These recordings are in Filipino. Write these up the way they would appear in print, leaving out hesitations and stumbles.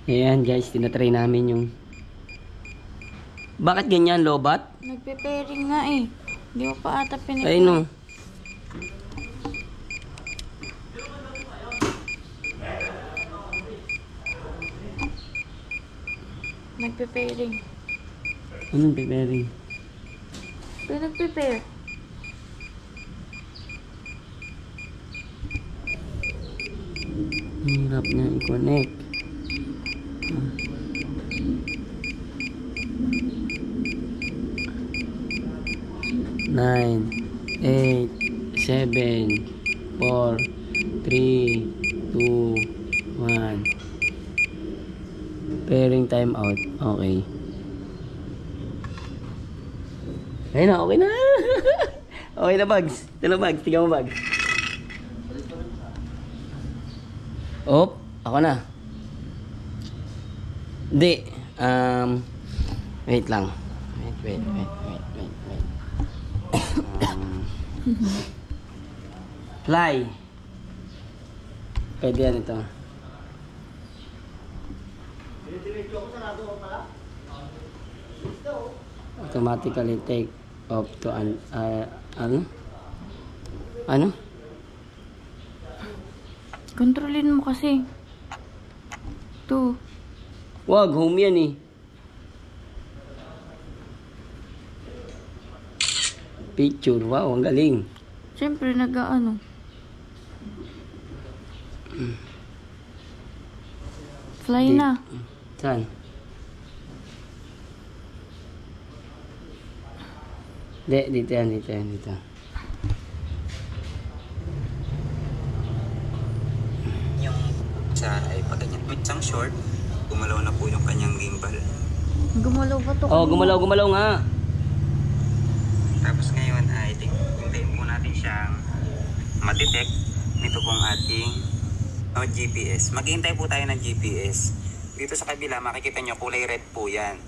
Ayan guys, tinatry namin yung... Bakit ganyan, lobat? Nagpe-pairing nga eh. Hindi mo pa ata pinipairing. Ay no. Nagpe-pairing. Anong preparing? Pero nagpe-pair. Hirap niya i-connect. 9, 8, 7, 4, 3, 2, 1. Pairing time out. Okay. Ayun na, okay na. Okay na, Bags. Ito na, Bags. Tingnan mo, Bags. Op, ako na. Hindi. Wait lang. Wait. Fly. Pwede yan ito. Automatically take off to ano? Kontrolin mo kasi. Ito. Wag, home yan eh. Picture, wow, ang galing. Siyempre, nag-ano. Fly na. Saan? Dito yan. Yung sa ay pag ganyan with isang short, gumalaw na po yung kanyang gimbal. Gumalaw ba ito? Oh, gumalaw nga. Tapos ngayon ay hintayin po natin siyang ma-detect nito pong ating GPS. Maghihintay po tayo ng GPS. Dito sa kabila makikita nyo kulay red po yan.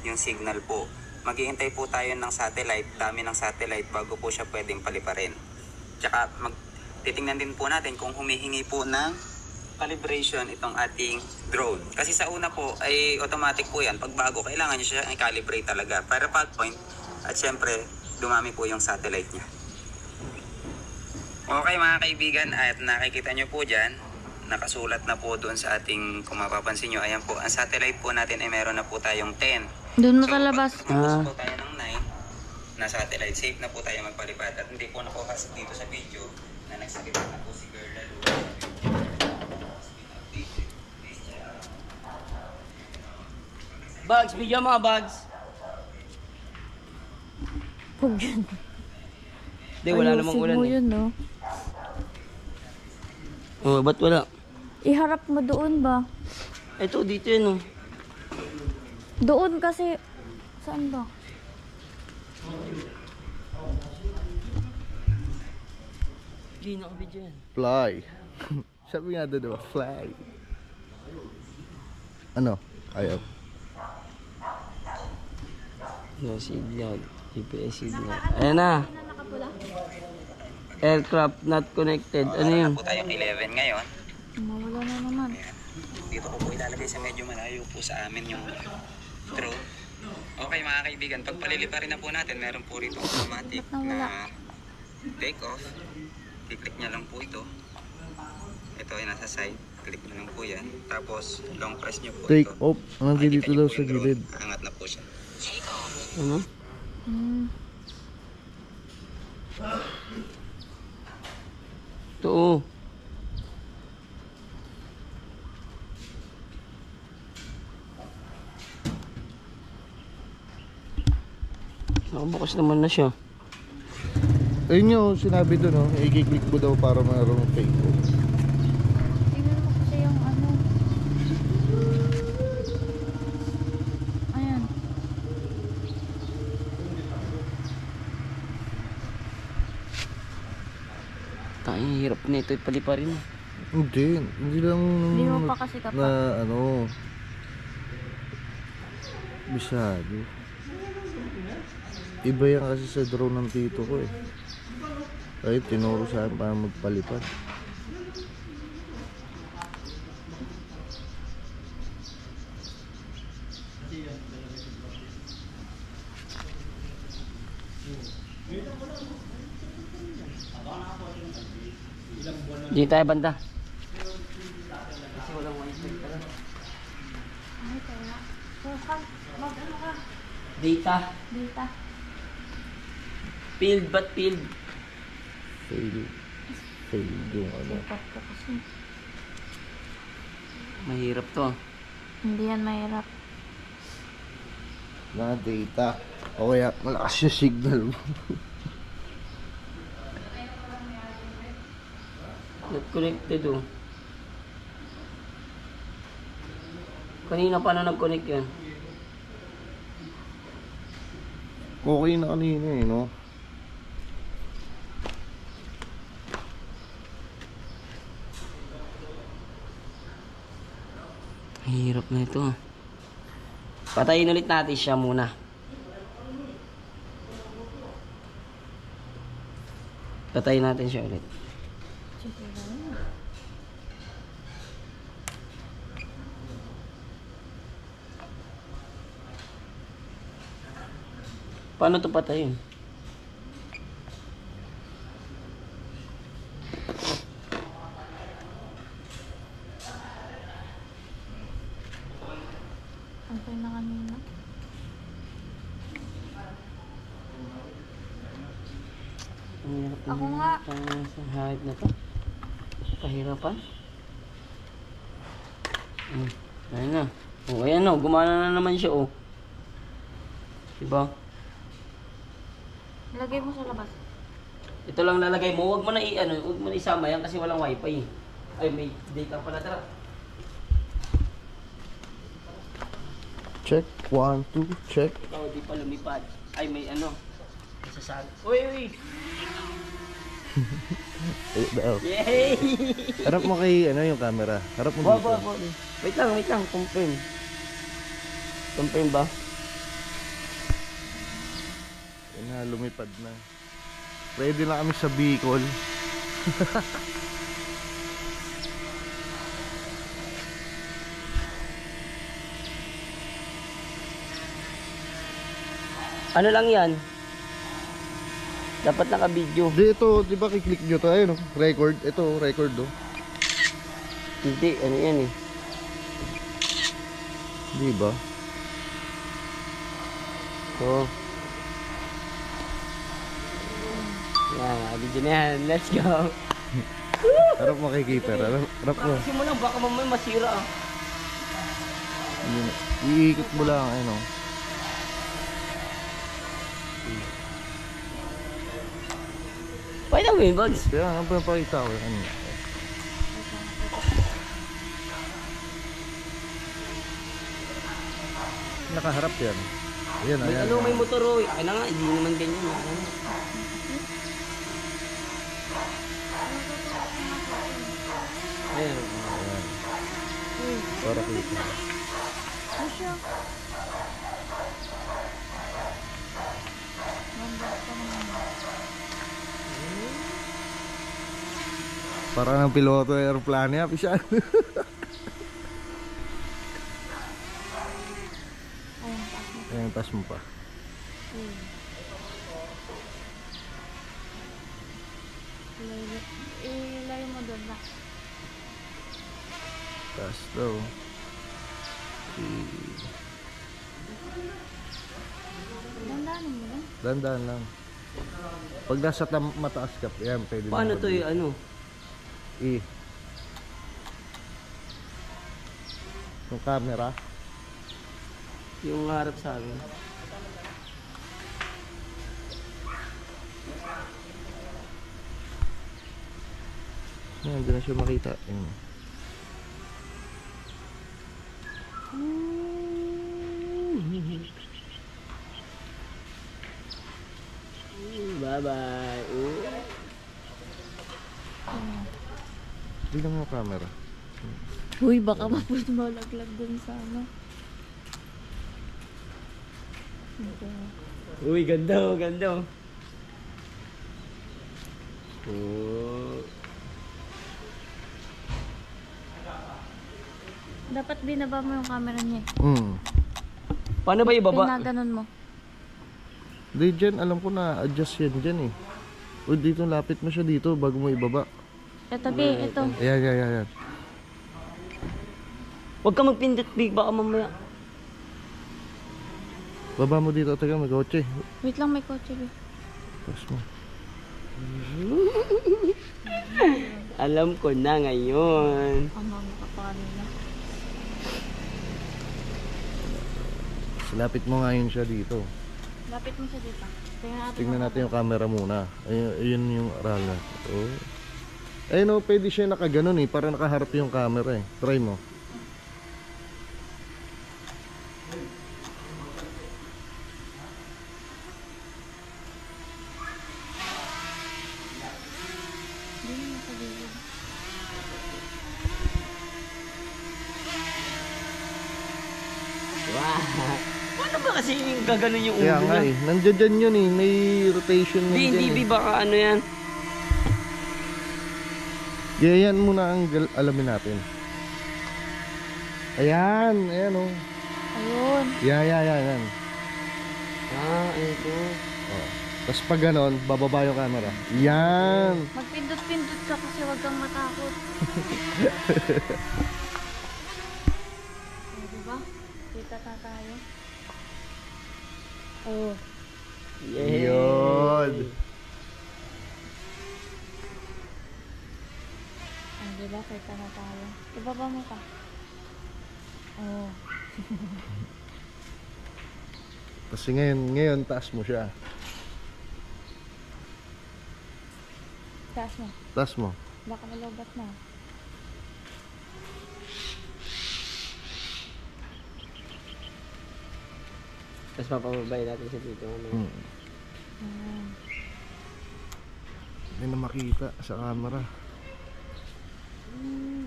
Yung signal po. Maghihintay po tayo ng satellite, dami ng satellite bago po siya pwedeng paliparin. Tsaka titingnan din po natin kung humihingi po ng calibration itong ating drone. Kasi sa una po ay automatic po yan. Pag bago, kailangan nyo siya i-calibrate talaga para pag point at syempre dumami po yung satellite niya. Okay mga kaibigan, at nakikita nyo po dyan, nakasulat na po doon sa ating, kung mapapansin nyo, ayan po, ang satellite po natin ay meron na po tayong 10. Doon makalabas. So, pag po tayo ng 9 na satellite, safe na po tayo magpalipad. At hindi po nakukasap dito sa video na nagsakit na po si Girl Lalo. Bags, bigyan mga bags. Huwag yun. Hindi, wala namang ulan mo eh. yun, no? Oh, ba't wala? Iharap mo doon ba? Ito, dito yun oh. Doon kasi. Saan ba? Hindi nakabidyo yan. Fly. Sabi nga doon, diba? Fly. Ano? Ayaw. No signal. GPS signal. Ayan na. Aircraft not connected. Ano yun? Po tayong 11 ngayon. Mawala na naman. Ayan. Dito ko po ilalagay sa medyo malayo po sa amin yung drone. Okay mga kaibigan, pag paliliparin na po natin, meron po rito automatic na take off. I-click nyo lang po ito. Ito ay nasa side. Click nyo lang po yan. Tapos long press nyo po Take ito. off. Nandito Makikita nyo daw po sa yung drone. gilid. Aangat na po siya. Ano? Ito oh. Nakabukas naman na siya. Ayun yung sinabi doon, oh. I-click mo daw para mayroong take off. Tingnan mo kasi yung ano. Ayan. Tayo, hirap na ito ipaliparin. Hindi lang Hindi mo pa kasi kapag. na ano. Bisado. Iba yan kasi sa drone ng tito ko eh. Ay, tinuro sa akin para magpalipad. Dito tayo banda. Kasi walang wifi pala. Ay, kaya. So, mag-ano ka? Data. Data. Field, ba't field? Fail. Fail yung ano. Sipat ko kasi. Mahirap to. Hindi yan mahirap. Na data. O kaya malakas yung signal mo. Not connected oh. Kanina pa na nag-connect yan. Okay na kanina eh, no? Hirap na ito. Patayin ulit natin siya muna. Patayin natin siya ulit. Sige lang. Paano ito patayin? Antay na kanina. Ang hirap Ako na- nga. Sa hahit na to. Kahirapan. Ayun na. Oh, ayan o. Gumana na naman siya oh. Diba? Ilagay mo sa labas. Ito lang lalagay mo. Huwag mo na huwag mo na isama yan kasi walang wifi. Ay, may data pala tara. Check. 1, 2, check. Oh, di pa lumipad. Ay, may sasag. Uy, uy! Ayun daw. Yay! Harap mo kay yung camera. Harap mo Wow, dito. wow, wow. Wait lang. Confirm. Confirm ba? Ayun na, lumipad na. Ready na kami sa Bicol. Ano lang yan? Dapat naka-video. Dito, di ba kiklik nyo to? Ayun, oh, record. Ito, record, oh. Hindi, ano yan eh. Di ba? So. Yan, video na yan. Let's go. Harap mo kay keeper. Harap mo. Kasi mo lang, baka mamaya masira ah. Yun, iikot mo lang, ayun, oh. Pakita mo yung bags. Kaya nga pa pakita ko. Ano? Nakaharap yan. Ayan, May ayan. may motor oh. Ay na nga, hindi naman ganyan. Ayun. Ayan. Para kita. Ano siya? Number pa naman. Para ng piloto ng aeroplano yan, pisyan. Ayun, taas mo. Ayan, tas mo pa. Ilay mo doon na. Tas daw. Dandanin mo lang. Dandan lang. Pag nasa mataas ka, yan, pwede mo Paano to mag- yung Yung camera. yung harap sa akin. Yan, hindi na siya makita. Yan. Bye-bye. Tignan mo yung camera. Uy, baka mapos malaglag dun sa ano. Uy, ganda oh, ganda oh. Oh. Dapat binaba mo yung camera niya. Paano ba ibaba? Pinaganon mo. Di dyan, alam ko na adjust yan dyan eh. O dito, lapit mo siya dito bago mo ibaba. Ito, B. Ito. Ayan. Huwag ka magpindot, big. Baka mamaya. Baba mo dito, taga may kotse. Wait lang, may kotse, B. Tapos mo. Alam ko na ngayon. Ang mga kapanila. Lapit mo ngayon siya dito. Lapit mo siya dito. Tingnan natin yung camera muna. Ayun yung aralan. Oh. Ayun oh, pwede siya nakaganon eh. Para nakaharap yung camera eh. Try mo. Hindi mo nakagigil. Wow. Paano ba kasi yung gaganon yung ulo Kaya nga niya? eh. Nandiyan dyan yun eh. May rotation yun Hindi, dyan eh. baka ano yan. Yan muna ang alamin natin. Ayan oh. Ayun. Yan. Ah, ito. Oh. Tapos pag ganon, bababa yung camera. Yan. Magpindot-pindot ka kasi wag kang matakot. Oh, diba? Kita na tayo. Oh. Yay! Yun. Oh, diba? Kita na tayo. Ibaba mo pa. Oh. Kasi ngayon taas mo siya. Taas mo. Taas mo. Baka malobat na. Tapos papababay natin siya dito. Ano? Hindi na makita sa camera.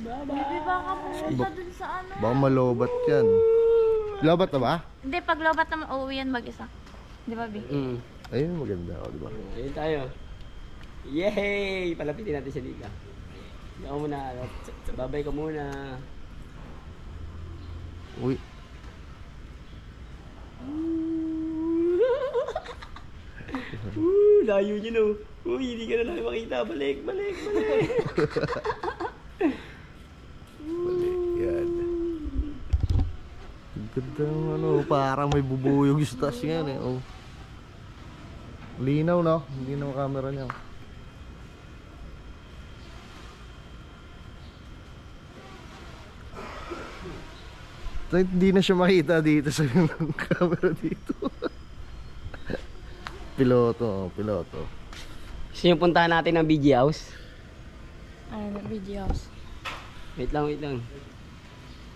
Baby, baka pumunta dun sa ano. Baka malobat yan. Lobat na ba? Hindi, pag lobat naman, uuwi yan mag-isa. Di ba, B? Mm. Ayun, maganda. O, diba? Ayun tayo. Yay! Palapitin natin siya dito. Ikaw muna. Babay ka muna. Uy. Layo niyo no. Uy, hindi ka na namin makita. Balik. Balik yan. Ganda ng ano, parang may bubuyog yung taas yan eh. Oh. Linaw no? Hindi na camera niya. Hindi na siya makita dito sa camera dito. Piloto. Gusto niyo puntahan natin ang BG House? Ayun, videos. Wait lang.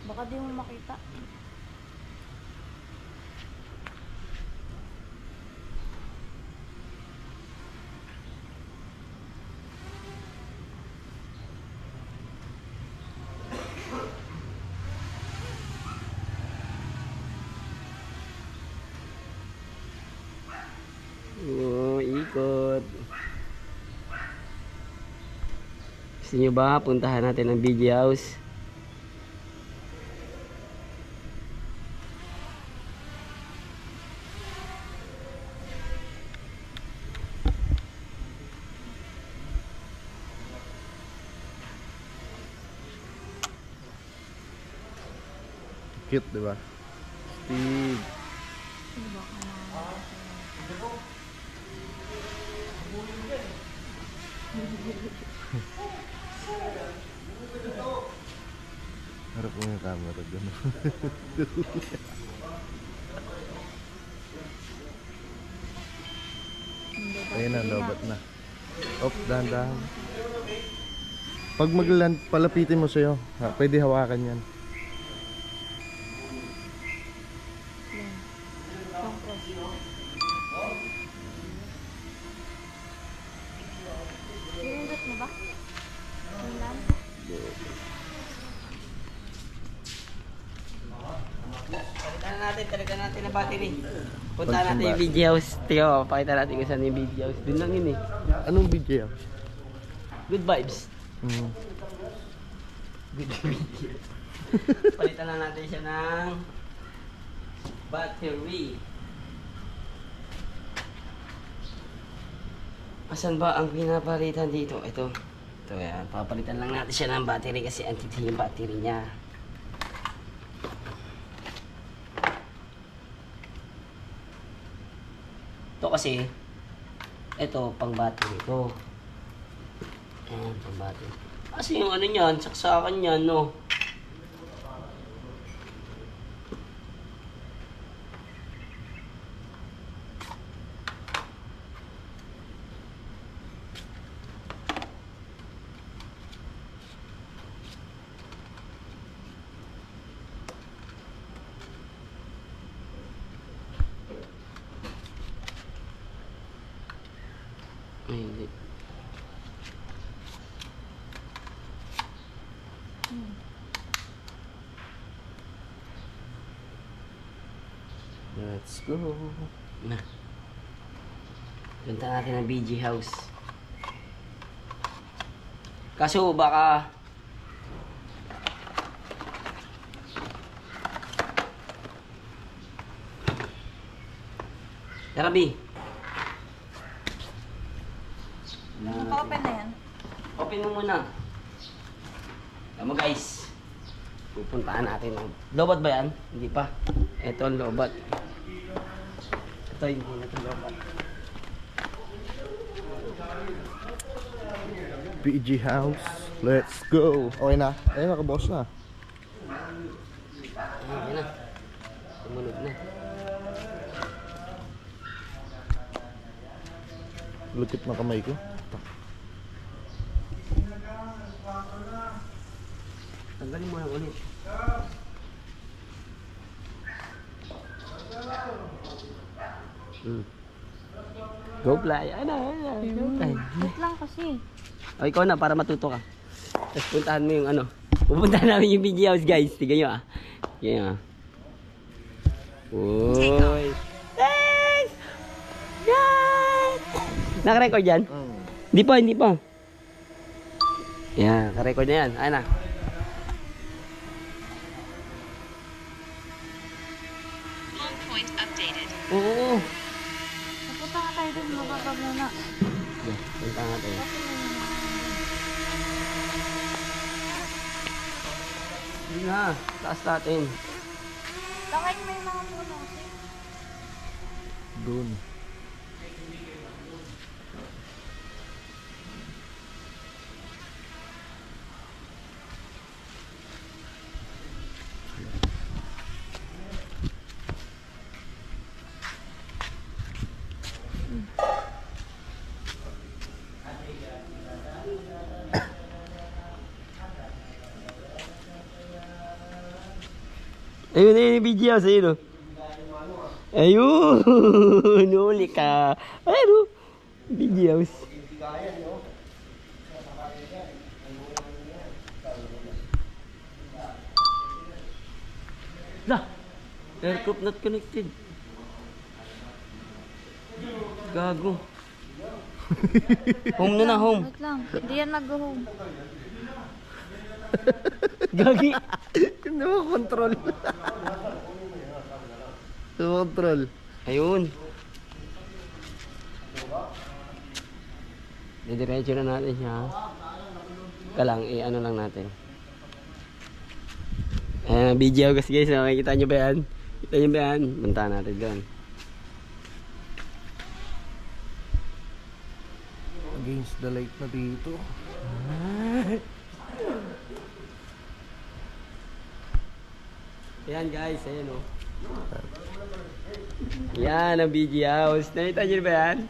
Baka di mo makita. Oo, ikot. Gusto niyo ba puntahan natin ang BG House? Cute, diba? Steve. Harap mo yung camera dyan. Ayun na, lobat na. Op, dahan-dahan. Pag mag-land, palapitin mo sa'yo. Ha, pwede hawakan yan. Pinindot mo ba? Pinindot? Palitan natin ang battery. Punta Pag- natin yung BG House. Tiyo, pakita natin kung saan yung BG House. Dun lang yun eh. Anong video? Good vibes. Mm. Good video. Palitan na natin siya ng battery. Asan ba ang pinapalitan dito? Ito. Ito yan, papalitan lang natin siya ng battery kasi antique yung battery niya. Ito kasi, ito pang battery ito. Ayan, pang battery. Kasi yung ano niyan, saksakan niyan, no? Ay, hindi. Let's go. Na. Punta natin ang BG House. Kaso baka Tara, B. Naka-open na yan. Open mo muna. Tama guys. Pupuntaan natin. Lobat ba yan? Hindi pa. Ito ang lobat. Ito hindi na ito lobat. BG House. Let's go. Okay na. Ayun, nakaboss na. Okay na. Tumunog na. Lukit na kamay ko. Tanggalin mo lang ulit. Go fly. Ano? Go fly. Wait lang kasi. O, ikaw na para matuto ka. Tapos puntahan mo yung ano. Pupuntahan namin yung BG House guys. Tignan nyo ah. Tignan nyo ah. Uy. Thanks! Yes! Naka-record yan? Hindi pa, hindi pa. Yan, naka-record na yan. Ayan na. Home point updated. Oo. Napunta ka tayo dun, mababa muna. Yeah, puntahan natin. Hindi na, taas natin. Tangay may mga puno kasi. Doon. Ayun na yung BG House, ayun o. Ayun, huli ka. Ayun o, BG House. Lah, aircraft not connected. Gago. Home na na, home. Wait lang, hindi yan mag-home. Gagi. Hindi mo control. Hindi mo control. Ayun. Didiretso na natin siya. Kalang, ano lang natin. Ayan, video guys guys. Kita nyo ba yan? Kita nyo ba yan? Punta natin doon. Against the light na dito. Ayan guys, ayan o. Yan ang BG House. Nakita nyo ba yan?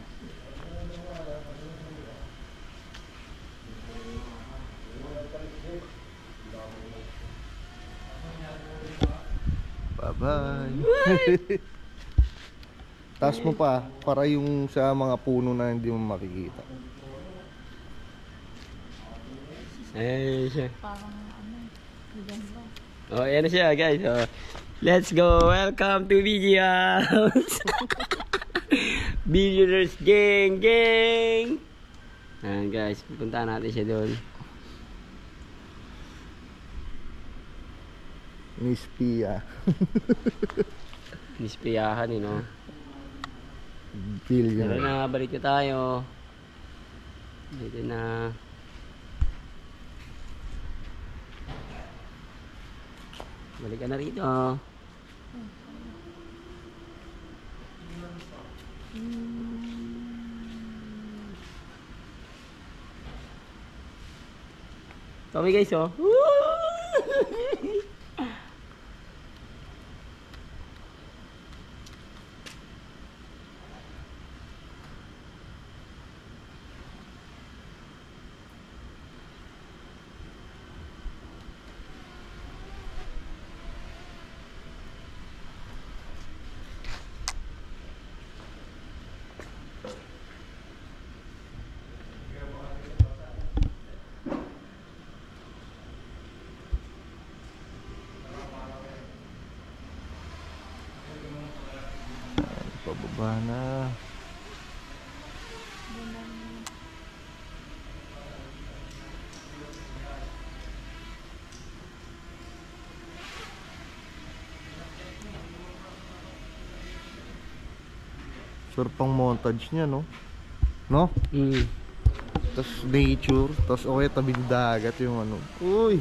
Bye-bye. Taas mo pa para yung sa mga puno na hindi mo makikita. Ayan siya. Parang ano, bigyan ba? Oh, ayan na siya guys. Oh. Let's go. Welcome to BG House. Billionaires gang, gang. Ayan guys, pupuntahan natin siya doon. Miss Pia. Nispiyahan eh, no? Pero Billionaire. na, balik na tayo. Dito na. Balik ka na rito. Kami guys, oh. Pababa na. Sure pang montage niya, no? No? Tapos nature, tapos okay tabing dagat yung ano. Uy!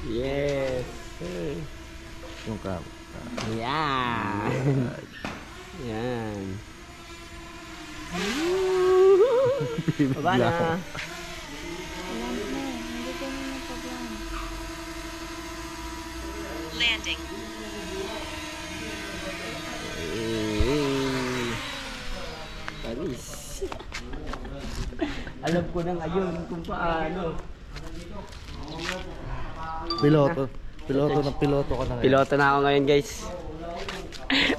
Yes. Yung cam. Yan. Yan. Baba na. Alam mo, hindi ko na napaglan. Landing. Paris. Alam ko na ngayon kung paano. Piloto. Piloto ka na ngayon. Piloto na ako ngayon, guys.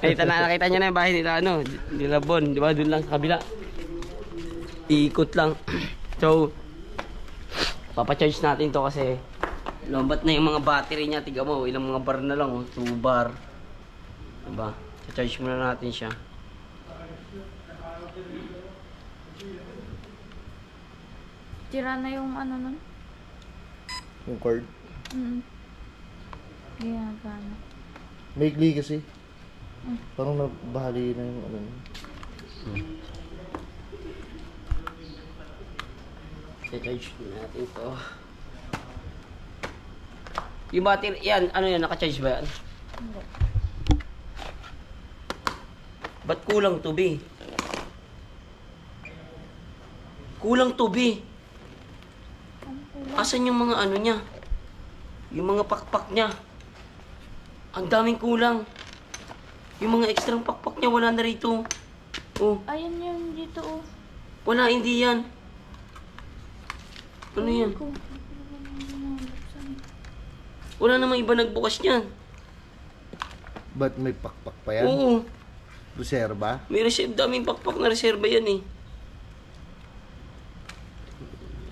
Nakita nyo na yung bahay nila, ano, nila Bon, di ba? Doon lang sa kabila. Iikot lang. So, papacharge natin to kasi lombat na yung mga battery niya. Tiga mo, ilang mga bar na lang, oh. 2 bar. Diba? Charge muna natin siya. Tira na yung ano nun? Yung cord. Ginagana. Maigli kasi. Parang nabahali na yung ano. I-charge natin to. Yung battery, yan, ano yan, naka-charge ba yan? Hindi. Ba't kulang to, B? Kulang to, B. Asan yung mga ano niya? Yung mga pakpak niya. Ang daming kulang. Yung mga ekstrang pakpak niya, wala na rito. Oh, Ayun yung dito oh. wala, hindi yan. Ano yan? Wala namang iba nagbukas niyan. Ba't may pakpak pa yan? Oo, Reserva? may daming pakpak na reserba yan eh.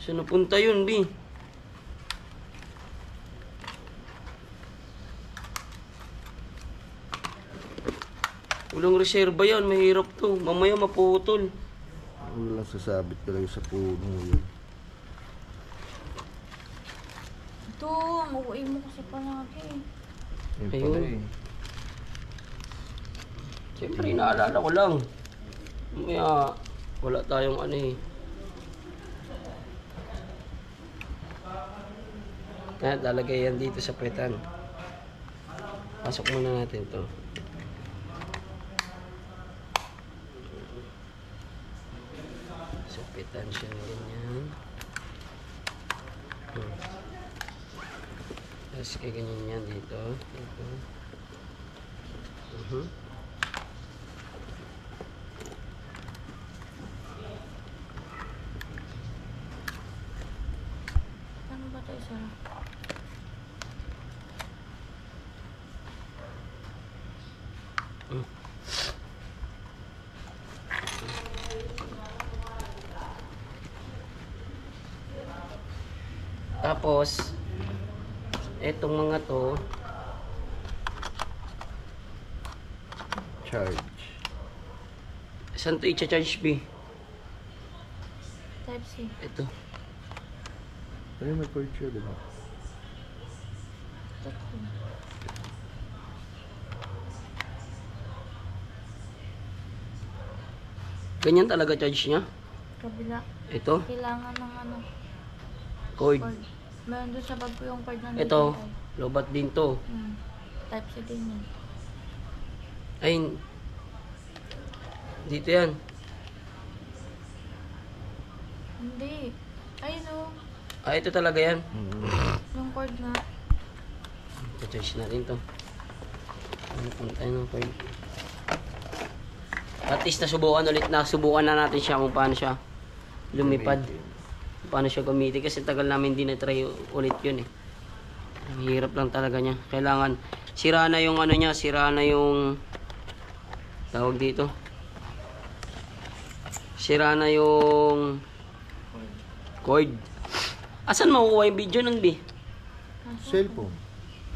Saan napunta yun, B? Walang reserba yan, mahirap to. Mamaya maputol. Wala lang sasabit talaga sa puno yun. Ito, mabuhay mo kasi palagi. Yun Ayun. pala eh. Siyempre, naalala ko lang. Mamaya, wala tayong ano eh. Lalagay yan dito sa petan. Pasok muna natin to. Supitan siya na ganyan. Tapos kaya ganyan yan dito. Dito. Ano ba ito isa? Tapos, etong mga to, Charge. saan to i-charge, B? Type C. Ito. Ayun, may cord siya, diba? Ganyan talaga charge niya. Kabila. Ito, Kailangan ng ano. cord. Cord. Meron doon sa bag ko yung cord na Ito, nagbigay. lobat din to. Type C din yun. Ay, dito yan. Hindi. Ayun o. Ah, ito talaga yan. Yung cord nga. I-charge natin to. Ano kung tayo ng cord? At least nasubukan na natin siya kung paano siya lumipad. Paano siya gamitin kasi tagal namin din na-try ulit yun eh. Ang hirap lang talaga niya. Kailangan sira na yung ano niya, sira na yung tawag dito. Sira na yung cord. Asan makukuha yung video nun, B? Cellphone.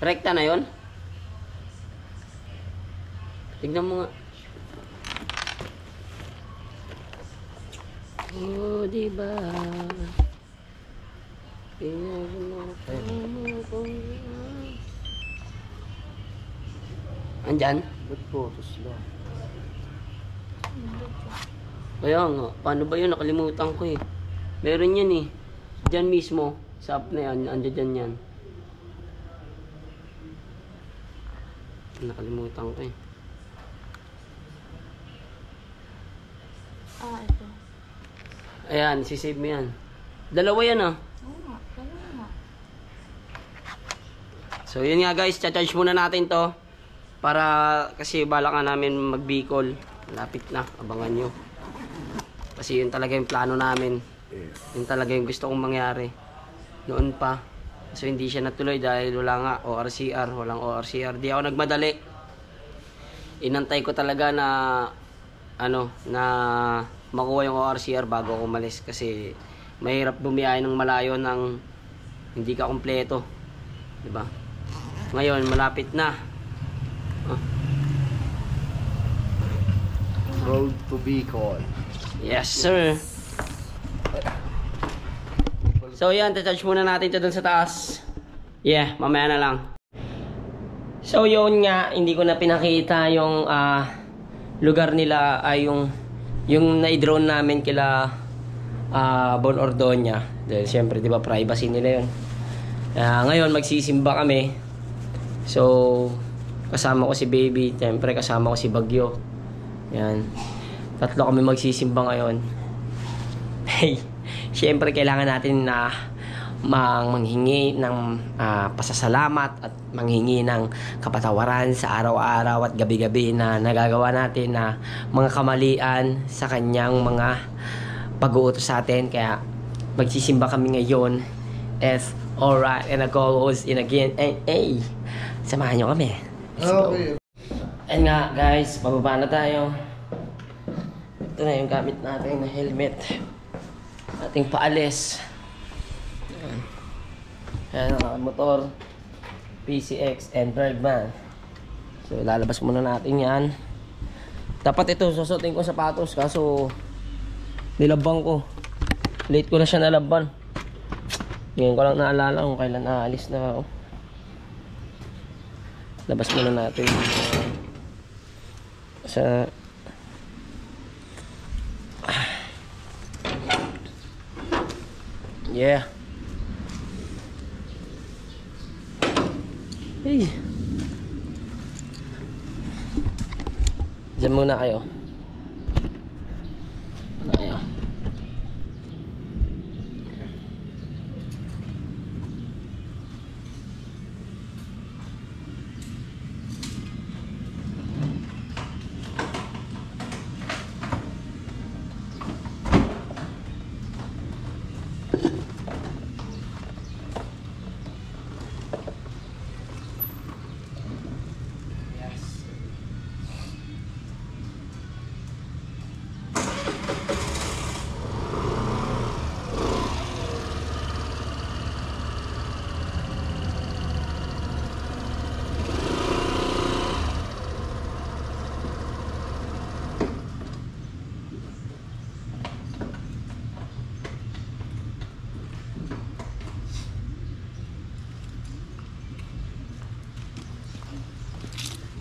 Rekta na yon? Tignan mo nga. Oh, diba? Andyan? Ba't photos lang? Kaya nga, paano ba yun? Nakalimutan ko eh. Meron yan eh. Diyan mismo, sa app na yan, andyan yan. Nakalimutan ko eh. Ito. Ayan, sisave mo yan. Dalawa yan ah. Oo nga. Dalawa nga. So yun nga guys, charge muna natin to. Para kasi bala ka namin mag-Bicol. Lapit na, abangan nyo. Kasi yun talaga yung plano namin. Yun talaga yung gusto kong mangyari. Noon pa. So hindi siya natuloy dahil wala nga ORCR. Walang ORCR. Di ako nagmadali. Inantay ko talaga na na makuha yung ORCR bago ako umalis. Kasi mahirap bumiyahe ng malayo ng hindi ka kompleto. Diba? Ngayon, malapit na. Road to Bicol. Yes, sir. So, yan. Tatouch muna natin ito dun sa taas. Yeah, mamaya na lang. So, yun nga. Hindi ko na pinakita yung lugar nila ay yung na-drone namin kila Bon Ordoña. Dahil syempre, di ba, privacy nila yun. Ngayon, magsisimba kami. So, kasama ko si Baby. Syempre, kasama ko si Bagyo. Yan. Tatlo kami magsisimba ngayon. Hey, syempre kailangan natin na manghingi ng pasasalamat at manghingi ng kapatawaran sa araw-araw at gabi-gabi na nagagawa natin na mga kamalian sa kanyang mga pag-uutos sa atin. Kaya magsisimba kami ngayon. If alright, and a call was in again. Hey, samahan nyo kami. Let's go. Okay. And nga guys, bababa na tayo. Ito na yung gamit natin na helmet. Ating paalis. Ayan ang motor, PCX and Bergman. So lalabas muna natin yan. Dapat ito susutin ko sapatos kaso nilabang ko. Late ko na siya nalaban. Ngayon ko lang naalala kung kailan aalis na ako. Labas muna natin sa yeah. Hey. Diyan muna kayo. Ayan.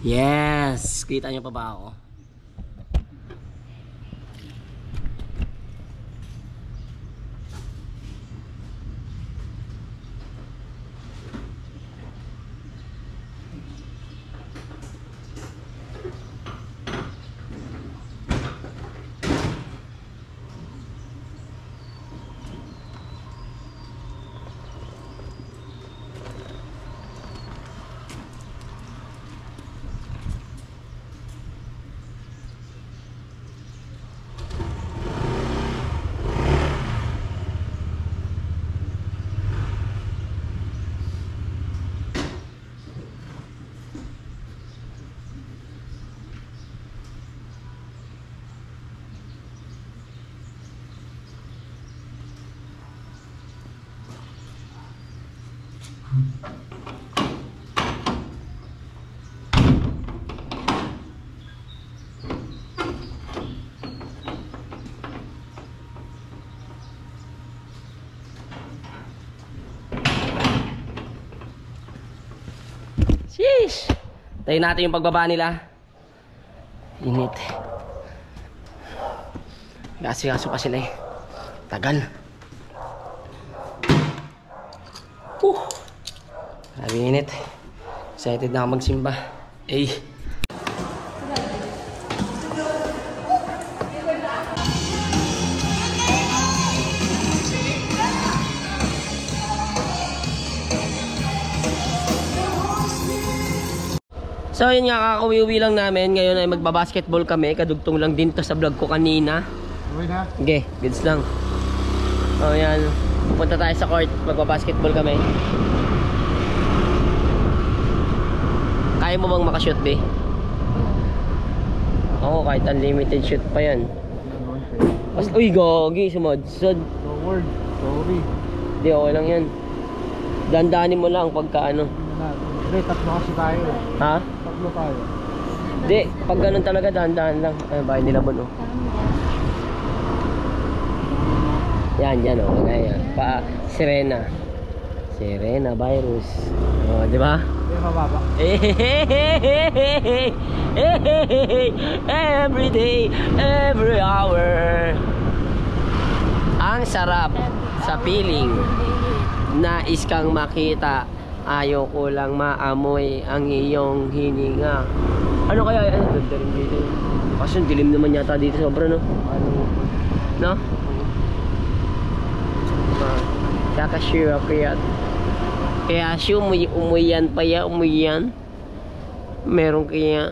Yes! Kita niyo pa ba ako? Sheesh! Tayo natin yung pagbaba nila. Init. Kasi-kaso pa sila eh. Tagal. Grabe init. Excited na ako magsimba. Eh. So yun nga, kakauwi-uwi lang namin. Ngayon ay magbabasketball kami. Kadugtong lang din to sa vlog ko kanina. Okay na? Okay, goods lang. So yan, pupunta tayo sa court. Magbabasketball kami. Kaya mo bang makashoot, be? Oo, kahit unlimited shoot pa yan. Uy, gogi, sumod. No word. Sorry. Hindi, okay lang yan. Dandanin mo lang pagka ano. Hindi, tatlo kasi tayo. Ha? Tatlo tayo. Hindi, pag ganun talaga, dahan-dahan lang. Ay, bahay nila bon, oh. Yan, yan, oh. Yan. Serena. Serena virus. Oh, di ba? Hindi, mababa. Every day, every hour. Ang sarap sa feeling. Nais kang makita. Ayaw ko lang maamoy ang iyong hininga. Ano kaya? Ano? Ganda rin dito. Kasi dilim naman yata dito sobra, no? No? Kakasira kaya. Kaya siya umuyan pa ya, umuyan. Meron kaya.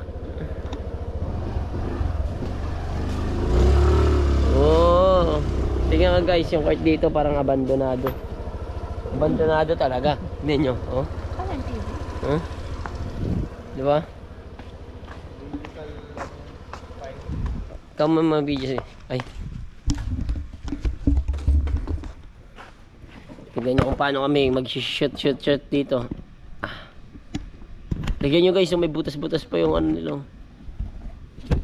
Oh. Tingnan nga guys, yung court dito parang abandonado. Abandonado talaga. Tingnan nyo, oh. Ano yung TV? Huh? Di ba? Kama mga videos eh. Ay. Tignan nyo kung paano kami mag-shoot dito. Ah. Tignan nyo guys, may butas-butas pa yung ano nila.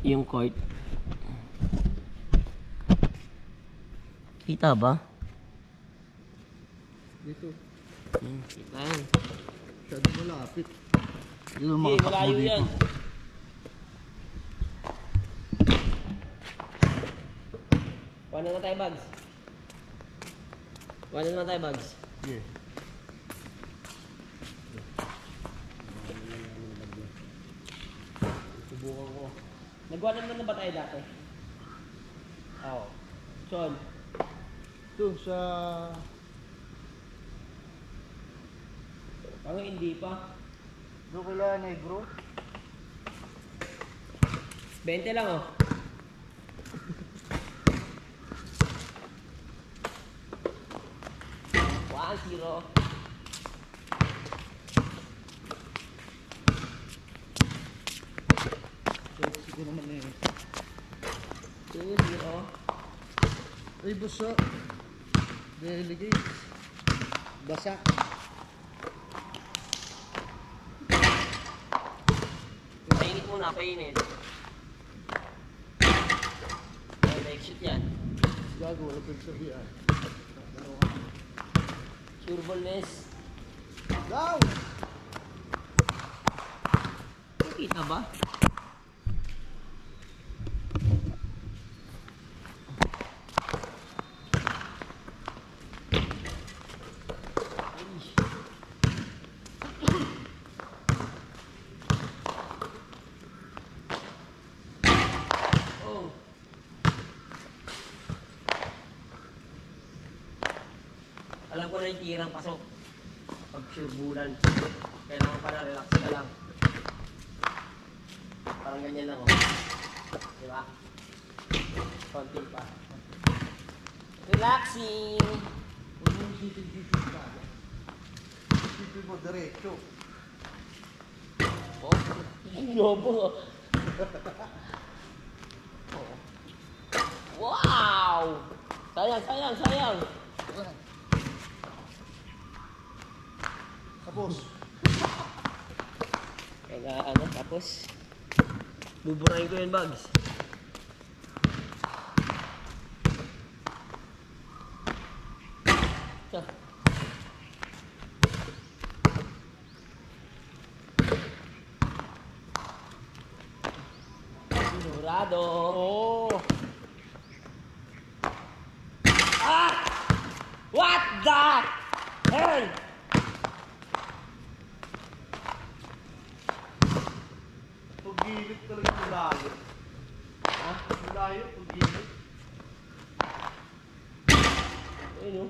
Yung court. Kita ba? Dito. Kita yan. Masyado malapit. Yun ang Okay, mga takbo malayo dito. yan. Kuha na naman tayo bags. Kuha na naman tayo bags. Yeah. Subukan ko. Nagawa naman na ba tayo dati? Oo. Son. Ito sa... Parang hindi pa. Doon kila Negro. 20 lang oh. One, zero. Ito naman eh. 2-0. Ay, basa. Delegate. Basa. Painit muna, painit. Ay, na-exit yan. Gago, wala pagsabihan. Sureballness. Down! Kita ba? Oh. Alam ko na yung tirang pasok. Pag surbulan, kailangan pa na relax ka lang. Parang ganyan lang, oh. Diba? Konti pa. Relaxing! Huwag mong sisig-sisig ka. Sisig mo diretso. Oh, lobo. Oh. Wow! Sayang, sayang, sayang. Tapos, Kaya ano, tapos buburahin ko yung bags. Ito. Sigurado. oh, Ah! What the hell? pag-gilid talaga yung layo. Ha? Yung layo, pag-gilid. Ayun o.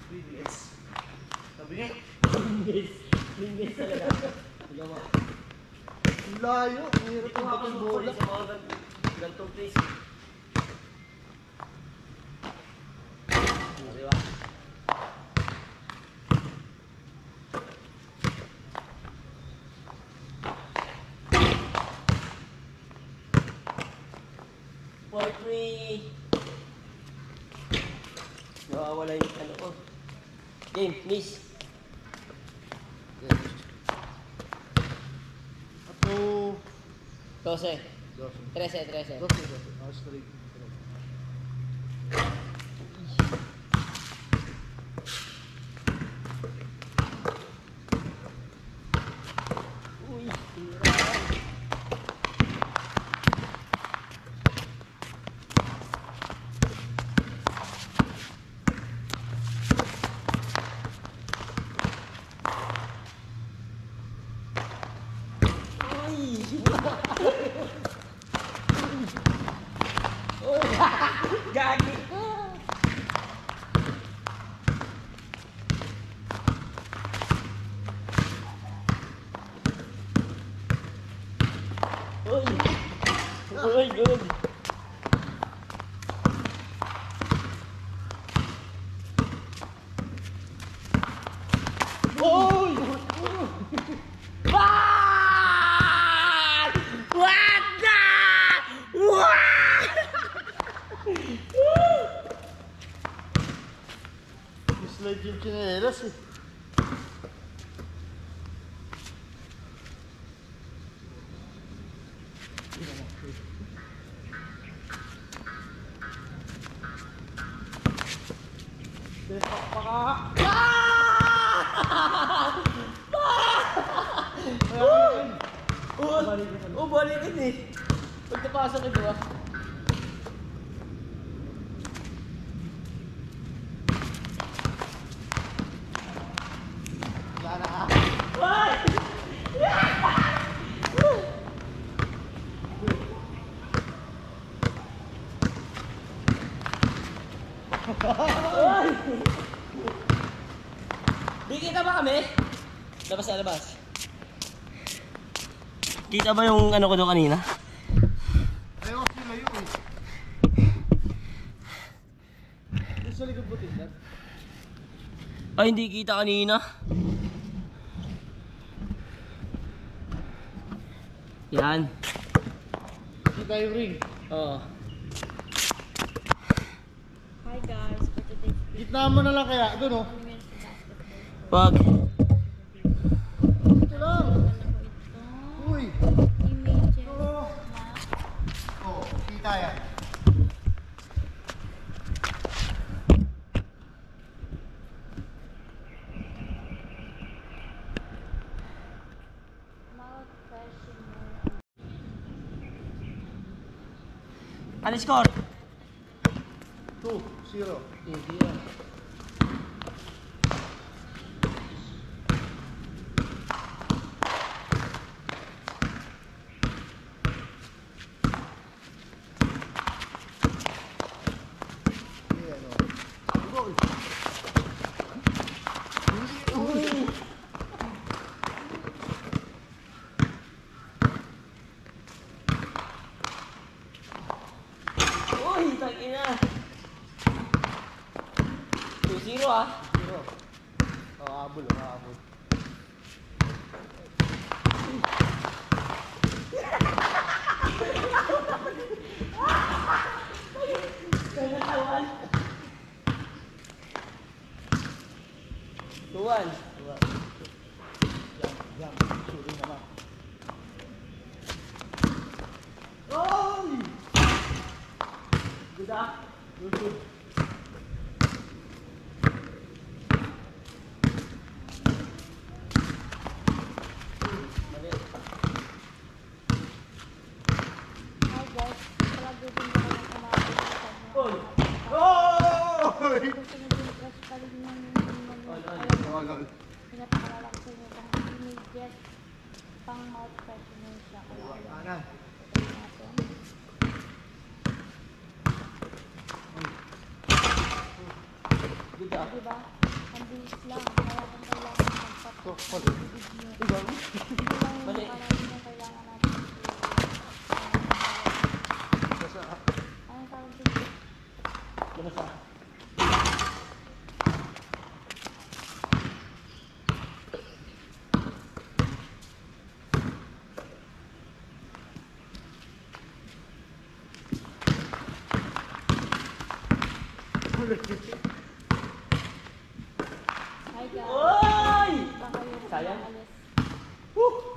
BBS. Sabi niya, Lingis talaga. Tignan mo. yung layo, ang hirap Ito yung nga batang ako bola. sa mga gantong place. Diba? For free. Nawawala yung ano ko. Game, miss. Ato, 12. 12. 13. Ah, straight. Uy, tira. Uy, uy, gagi. Uy, uy, good. Uy! Ah! What the? What? Slide yung chinelas eh. Oh, balikin eh. Pag napasok ito ah. Di kita ba kami? Labas na labas. Kita ba yung ano ko doon kanina? Ayaw kasi layo eh. Doon sa likod butin na. Ay, hindi kita kanina. Yan. Kita yung ring. Oo. Hi guys, for today's Gitna mo na lang kaya, doon oh. video, basketball. Wag. Ito lang. Naman ako ito. Uy. Images Oo. na Oh, kita yan. mouth freshener. Ano score? 2-0. Hindi yan. Ayan oh. Uy. Uy. Uy, tangina. 1. Good ah. Good. Hi guys, palagi din ako ng kumapit sa kanya. Oy! Gusto nyo din press pa rin ng pinapakalala ko sa inyo pang immediate pang mouth freshener siya. Kaya natin. Good ah. Diba? Ang bilis lang. Kaya kung kailangan magpapit ng bibig nyo. Hindi lang yung Mali. parang yung kailangan natin. Anong tawag dito? Lumasa. Hi guys. Oy! Baka yung Sayang. alis. Woo!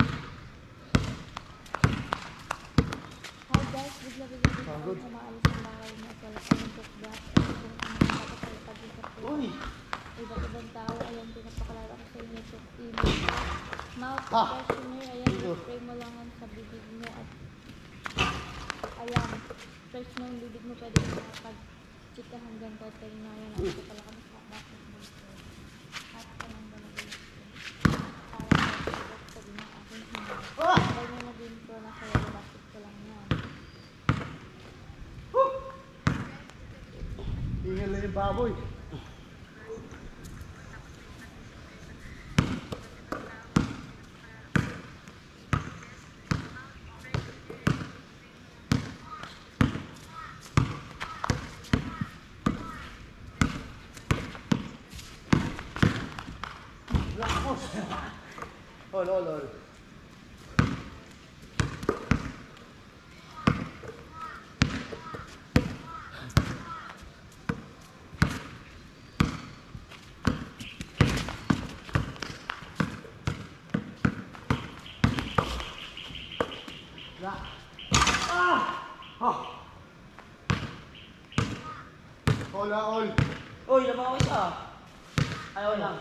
Hi guys, bigla-bigla dito ako kumaalis ng bahay na sa yung toothbrush. Kung ano nakapagpalipad din sa puso. Uy! Iba't ibang tao, ayan, pinapakalala ko sa inyo sa mouth freshener, ayan, spray mo lang yan sa bibig mo at ayan, fresh mo yung bibig mo, pwede mo makapag-chika hanggang total na yan, at pala kami sa basketball court. At ka lang balagay ko. Para sa sabi ng aking hina. Dahil mo maging pro na kaya basket ko lang yan. Ingal na yung baboy. Ol. Ol. Uy, labaw ko isa. Ayaw lang.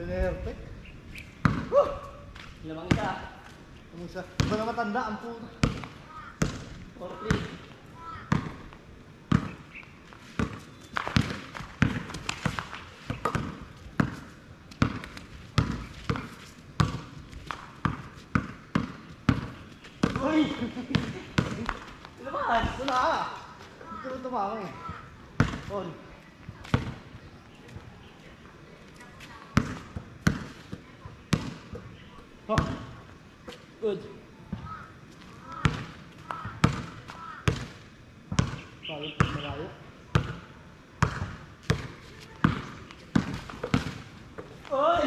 Pinerte. Lamang isa. Ang isa. Iba na matanda ang puto. 4-3. Uy! Labas! Wala ka. Dito na tumama eh. Ol. Good. Palit malayo. Uy!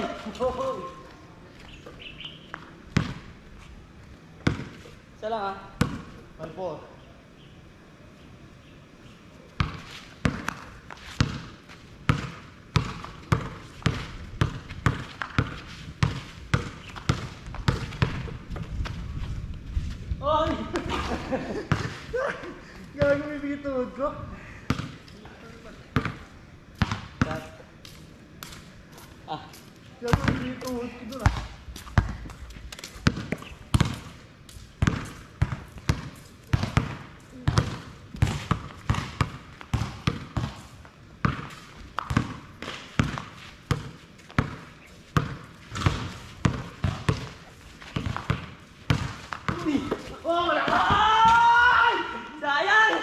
Isa lang ah. 5-4. Uy! Gago may bigituod ko. Ah. Gago may bigituod ko doon ah. Oh, wala ka! Ay! Sayang!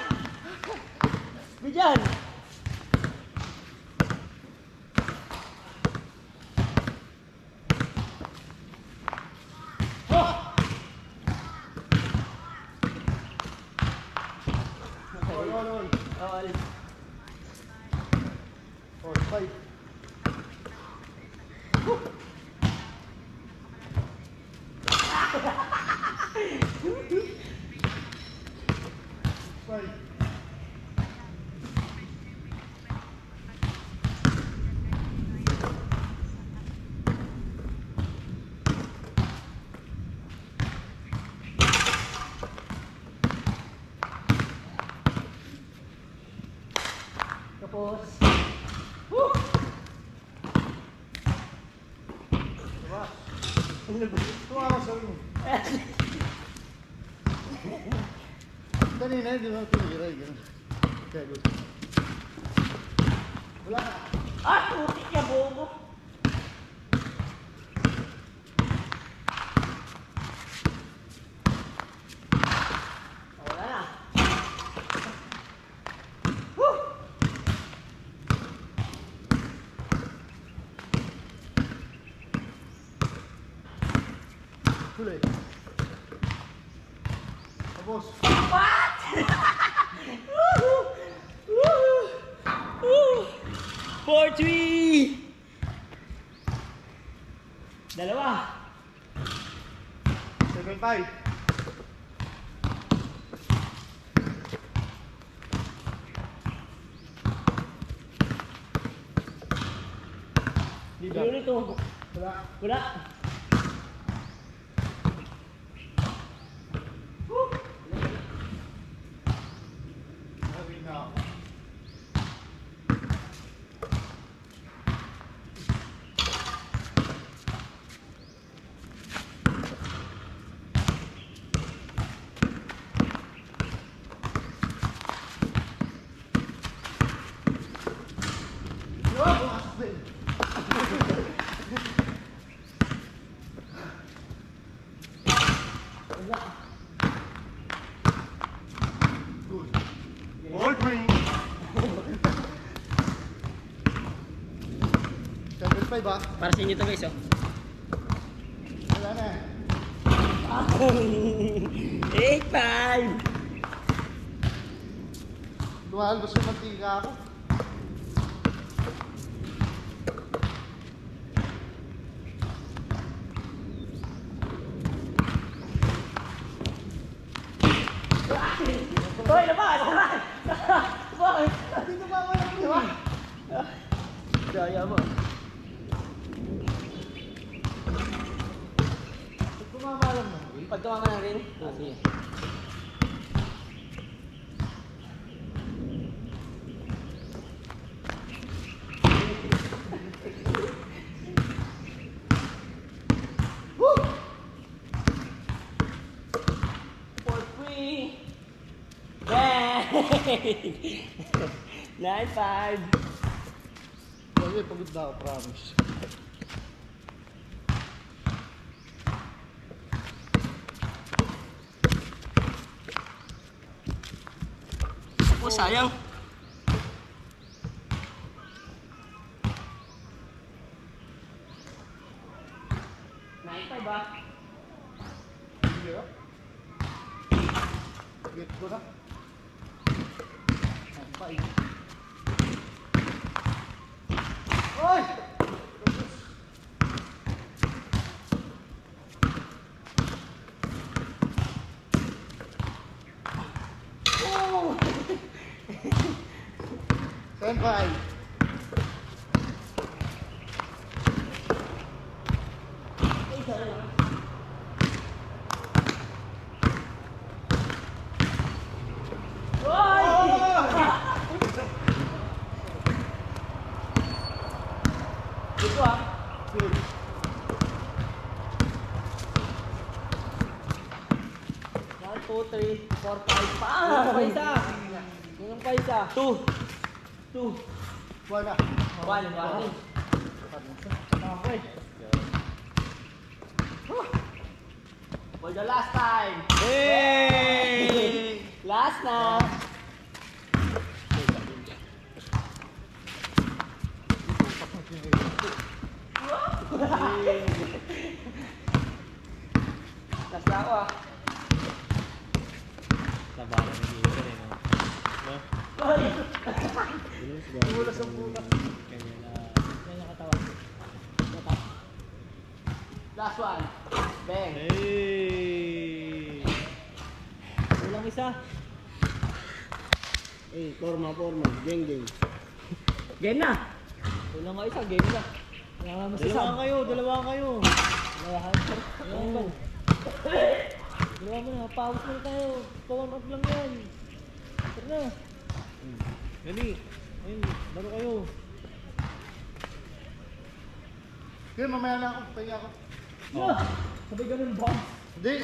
tol. 45. Tapos. Tumawa sa rin. Kanina, di ba tinira yun? Kaya good. Wala ka. Ah, putik niya, bobo. Wala na. Huli. Tapos. What? Woohoo! Woohoo! Woo! 4-3! Dalawa. 7-5. Dito nito. Wala. Wala. Sabi na ako. Yo, bukas din. Good. Ball green. 7-5 ba? Para sa inyo to guys, oh. Wala na. 8-5! Lumalabas yung mantika ako. Hoy, labas! Labas! Bakit? Dito ba ako lang yun? Daya mo. Tumama lang na. Pag tumama na rin. Ah, sige. Woo! 4-3! Bang! 9-5! Okay, pagod na ako, promise. Oh, sayang. Ba? Hirap. Get ko na. Sampay. Oy! Oh! Sampay. Dito ah. Good. One, two, three, four, five. Pa! Pa isa! Yung pa isa. Two. Wala. One. Okay. For the last time. Hey! Last na. Last na ako ah. Labanan ng ito rin, no? Ay! Last one. Bang. Hey! Kulang isa. Forma. Geng. Game na. Kulang nga isa, game na. Dalawa kayo. Dalawa mo na, pause mo na tayo. Power up lang yan. Tara na. Dali. Ayun, laro kayo. Okay, mamaya na ako. Pahinga ako. Sabay ganun ba? Hindi.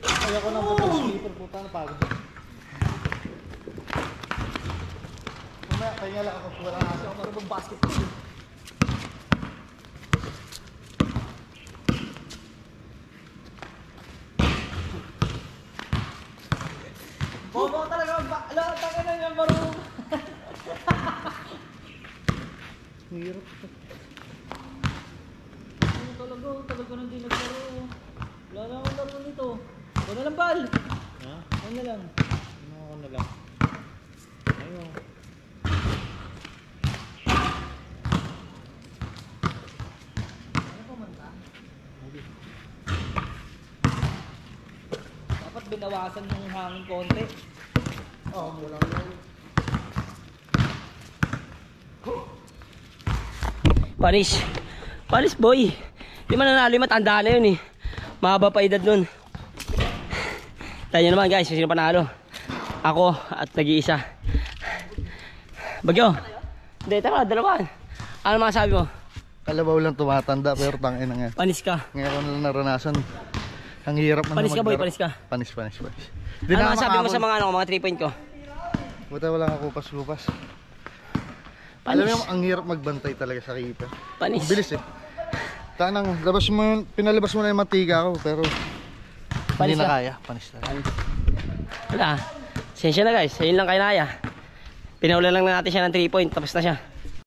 Kaya ko nang pag-sleeper puta na pagod. Mamaya, pahinga lang ako. Wala na ako. Marunong basketball. Bobo talaga ala taka na yan marunong. Hirap. Ano talaga, tagal ko nang di naglaro. Wala na akong laro nito. Ako na lang bal. Ha? Ako na lang. Ako na lang. Ayun. Ano pa man ta? Dapat binawasan yung hangin konti. Wala na. Panis boy. Di man nanalo yung matanda na yun eh. Mahaba pa edad nun. Tayo naman guys, sino panalo? Ako at nag-iisa. Bagyo. Hindi, tama, dalawa. Ano masasabi mo? Kalabaw lang tumatanda pero tangin na nga. Panis ka. Ngayon ko na naranasan. Ang hirap man Panis ka boy, panis ka. Panis. Ano masasabi mo sa mga mga 3 point ko? Buta wala nga kupas-kupas. Panis. Alam mo, ang hirap magbantay talaga sa keeper. Panis. Ang bilis eh. Tanang, pinalabas mo na yung mantika ko, pero Panis hindi na ka. kaya. Panis na. Wala. Sensya na guys, ayun lang kaya naya. Pinaulan lang natin siya ng 3 point, tapos na siya.